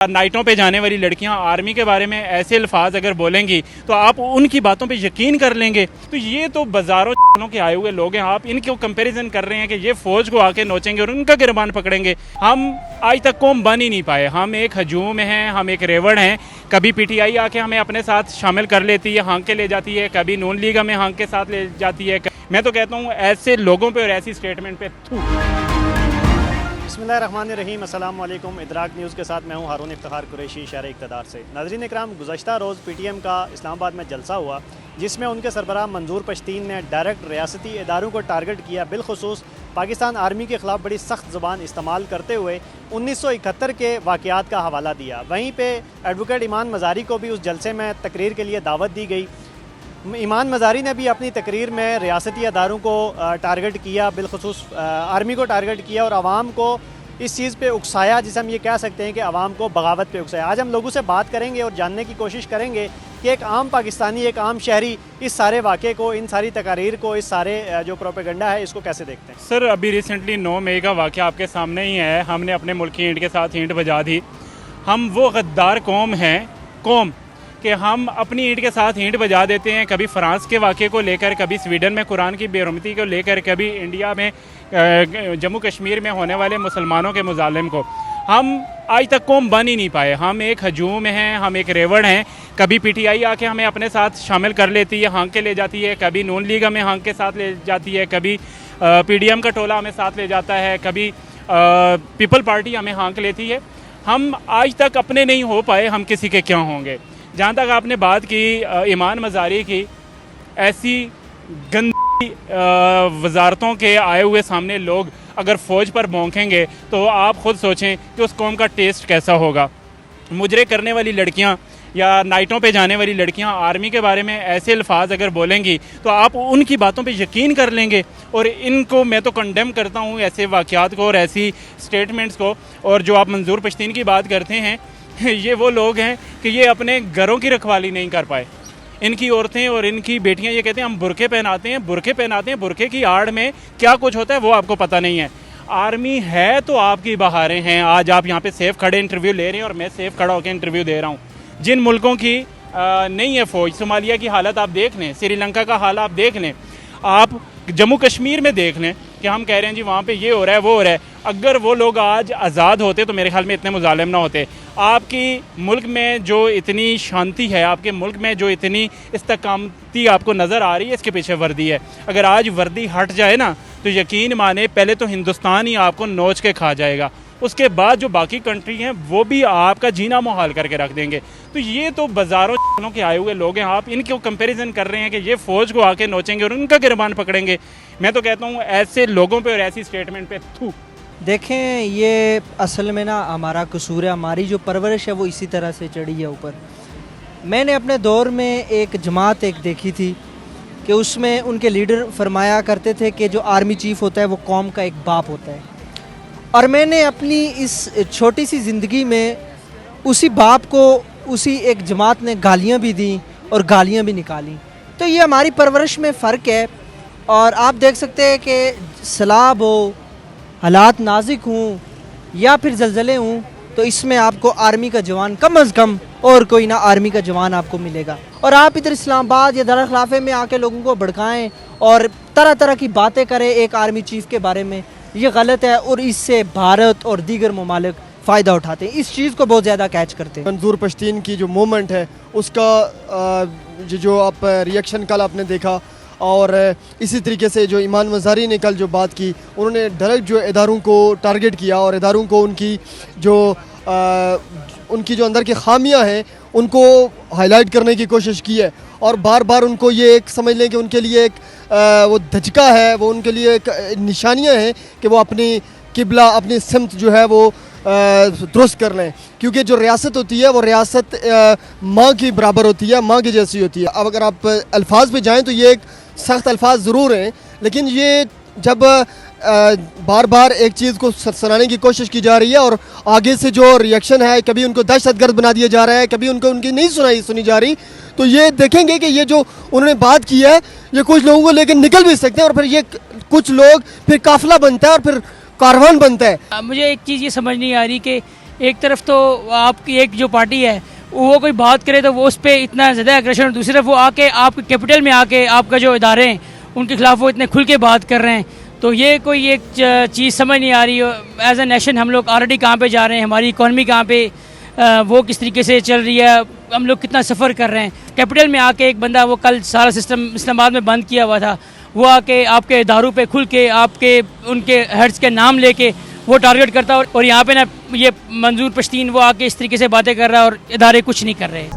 नाइटों पे जाने वाली लड़कियां आर्मी के बारे में ऐसे अल्फाज अगर बोलेंगी तो आप उनकी बातों पे यकीन कर लेंगे। तो ये तो बाजारों के आए हुए लोग हैं, आप इनके कंपैरिजन कर रहे हैं कि ये फौज को आके नोचेंगे और उनका गिरबान पकड़ेंगे। हम आज तक कौम बन ही नहीं पाए। हम एक हजूम हैं, हम एक रेवड़ हैं। कभी पीटीआई आके हमें अपने साथ शामिल कर लेती है, हाँक के ले जाती है, कभी नून लीग हमें हाँक के साथ ले जाती है। मैं तो कहता हूँ ऐसे लोगों पे और ऐसी स्टेटमेंट पे थू। बिस्मिल्लाहिर्रहमानिर्रहीम, अस्सलाम वालेकुम। इदराक न्यूज़ के साथ मैं हूं हारून इफ्तिखार कुरैशी, शहर इक़्तिदार से। नाज़रीन इकराम, गुज़श्ता रोज़ पीटीएम का इस्लामाबाद में जलसा हुआ जिसमें उनके सरबराह मंजूर पश्तीन ने डायरेक्ट रियासती इदारों को टारगेट किया, बिलखुसूस पाकिस्तान आर्मी के ख़िलाफ़ बड़ी सख्त ज़बान इस्तेमाल करते हुए 1971 के वाक़यात का हवाला दिया। वहीं पर एडवोकेट ईमान मज़ारी को भी उस जलसे में तकरीर के लिए दावत दी गई। ईमान मज़ारी ने भी अपनी तकरीर में रियासती अदारों को टारगेट किया, बिलखुसूस आर्मी को टारगेट किया और आवाम को इस चीज़ पे उकसाया, जिसे हम ये कह सकते हैं कि आवाम को बगावत पे उकसाया। आज हम लोगों से बात करेंगे और जानने की कोशिश करेंगे कि एक आम पाकिस्तानी, एक आम शहरी इस सारे वाक़े को, इन सारी तकारीर को, इस सारे जो प्रोपेगेंडा है, इसको कैसे देखते हैं। सर, अभी रिसेंटली 9 मई का वाक़या आपके सामने ही है। हमने अपने मुल्क की ईंट के साथ ईंट बजा दी। हम वो गद्दार कौम हैं कि हम अपनी ईंट के साथ ईंट बजा देते हैं। कभी फ्रांस के वाक़े को लेकर, कभी स्वीडन में कुरान की बेरुमती को लेकर, कभी इंडिया में जम्मू कश्मीर में होने वाले मुसलमानों के मुजालिम को। हम आज तक कौम बन ही नहीं पाए। हम एक हजूम हैं, हम एक रेवड़ हैं। कभी पीटीआई आके हमें अपने साथ शामिल कर लेती है, हाँक के ले जाती है, कभी नून लीग हमें हाँक के साथ ले जाती है, कभी पीडीएम का टोला हमें साथ ले जाता है, कभी पीपल पार्टी हमें हाँक लेती है। हम आज तक अपने नहीं हो पाए, हम किसी के क्या होंगे। जहाँ तक आपने बात की ईमान मज़ारी की, ऐसी गंदी वजारतों के आए हुए सामने लोग अगर फ़ौज पर भौंकेंगे तो आप ख़ुद सोचें कि उस कौम का टेस्ट कैसा होगा। मुजरे करने वाली लड़कियाँ या नाइटों पे जाने वाली लड़कियाँ आर्मी के बारे में ऐसे अल्फाज अगर बोलेंगी तो आप उनकी बातों पे यकीन कर लेंगे। और इनको मैं तो कंडेम करता हूँ, ऐसे वाक़यात को और ऐसी स्टेटमेंट्स को। और जो आप मंजूर पश्तीन की बात करते हैं, ये वो लोग हैं कि ये अपने घरों की रखवाली नहीं कर पाए। इनकी औरतें और इनकी बेटियां ये कहते हैं हम बुरके पहनाते हैं, बुरके की आड़ में क्या कुछ होता है वो आपको पता नहीं है। आर्मी है तो आपकी बहारें हैं। आज आप यहाँ पे सेफ खड़े इंटरव्यू ले रहे हैं और मैं सेफ खड़ा होकर इंटरव्यू दे रहा हूँ। जिन मुल्कों की नहीं है फ़ौज, सोमालिया की हालत आप देख लें, श्रीलंका का हाल आप देख लें, आप जम्मू कश्मीर में देख लें कि हम कह रहे हैं जी वहाँ पे ये हो रहा है, वो हो रहा है। अगर वो लोग आज आज़ाद होते तो मेरे ख्याल में इतने मुजालिम ना होते। आपकी मुल्क में जो इतनी शांति है, आपके मुल्क में जो इतनी इस्तकामती आपको नज़र आ रही है, इसके पीछे वर्दी है। अगर आज वर्दी हट जाए ना तो यकीन माने पहले तो हिंदुस्तान ही आपको नोच के खा जाएगा, उसके बाद जो बाकी कंट्री हैं वो भी आपका जीना मुहाल करके रख देंगे। तो ये तो बाजारों के आए हुए लोग हैं, आप इनके कंपैरिजन कर रहे हैं कि ये फ़ौज को आके नोचेंगे और उनका गिरबान पकड़ेंगे। मैं तो कहता हूँ ऐसे लोगों पे और ऐसी स्टेटमेंट पे थू। देखें, ये असल में ना हमारा कसूर है, हमारी जो परवरिश है वो इसी तरह से चढ़ी है ऊपर। मैंने अपने दौर में एक जमात देखी थी कि उसमें उनके लीडर फरमाया करते थे कि जो आर्मी चीफ़ होता है वो कौम का एक बाप होता है। और मैंने अपनी इस छोटी सी ज़िंदगी में उसी बाप को, उसी एक जमात ने गालियाँ भी दी और गालियाँ भी निकाली। तो ये हमारी परवरिश में फ़र्क है। और आप देख सकते हैं कि सैलाब हो, हालात नाजुक हों या फिर ज़लज़ले हों, तो इसमें आपको आर्मी का जवान कम अज़ कम और कोई ना आर्मी का जवान आपको मिलेगा। और आप इधर इस्लामाबाद या दारुल खिलाफे में आके लोगों को भड़काएं और तरह तरह की बातें करें एक आर्मी चीफ़ के बारे में, ये गलत है। और इससे भारत और दीगर ममालिक फ़ायदा उठाते हैं, इस चीज़ को बहुत ज़्यादा कैच करते हैं। मंजूर पश्तीन की जो मूवमेंट है उसका जो आप रिएक्शन कल आपने देखा, और इसी तरीके से जो ईमान मज़ारी ने कल जो बात की, उन्होंने डायरेक्ट जो इदारों को टारगेट किया और इदारों को उनकी जो अंदर की खामियां हैं उनको हाईलाइट करने की कोशिश की है। और बार बार उनको ये एक समझ लें कि उनके लिए एक वो धचका है, वो उनके लिए एक निशानियां हैं कि वो अपनी किबला, अपनी सिमत जो है वो दुरुस्त कर लें। क्योंकि जो रियासत होती है वो रियासत माँ की बराबर होती है, माँ की जैसी होती है। अब अगर आप अल्फाज पे जाएँ तो ये एक सख्त अल्फाज ज़रूर हैं, लेकिन ये जब बार बार एक चीज़ को सुनाने की कोशिश की जा रही है और आगे से जो रिएक्शन है, कभी उनको दहशतगर्द बना दिया जा रहा है, कभी उनको उनकी नहीं सुनी जा रही, तो ये देखेंगे कि ये जो उन्होंने बात की है ये कुछ लोगों को लेकर निकल भी सकते हैं और फिर ये कुछ लोग फिर काफिला बनता है और फिर कारवान बनता है। मुझे एक चीज़ ये समझ नहीं आ रही कि ایک طرف تو آپ کی ایک جو پارٹی ہے وہ کوئی بات کرے تو وہ اس پہ اتنا زیادہ اگریشن، اور دوسری طرف وہ آ کے آپ کے کیپٹل میں آ کے آپ کا جو ادارے ہیں ان کے خلاف وہ اتنے کھل کے بات کر رہے ہیں. تو یہ کوئی ایک چیز سمجھ نہیں آ رہی. ایز اے نیشن ہم لوگ آلریڈی کہاں پہ جا رہے ہیں، ہماری اکانومی کہاں پہ وہ کس طریقے سے چل رہی ہے، ہم لوگ کتنا سفر کر رہے ہیں. کیپٹل میں آ کے ایک بندہ، وہ کل سارا سسٹم اسلام آباد میں بند کیا ہوا تھا، وہ آ کے آپ کے اداروں پہ کھل کے آپ کے ان کے ہیڈس کے نام لے کے وہ ٹارگٹ کرتا ہے. اور یہاں پہ نا یہ منظور پشتین وہ آ کے اس طریقے سے باتیں کر رہا ہے اور ادارے کچھ نہیں کر رہے.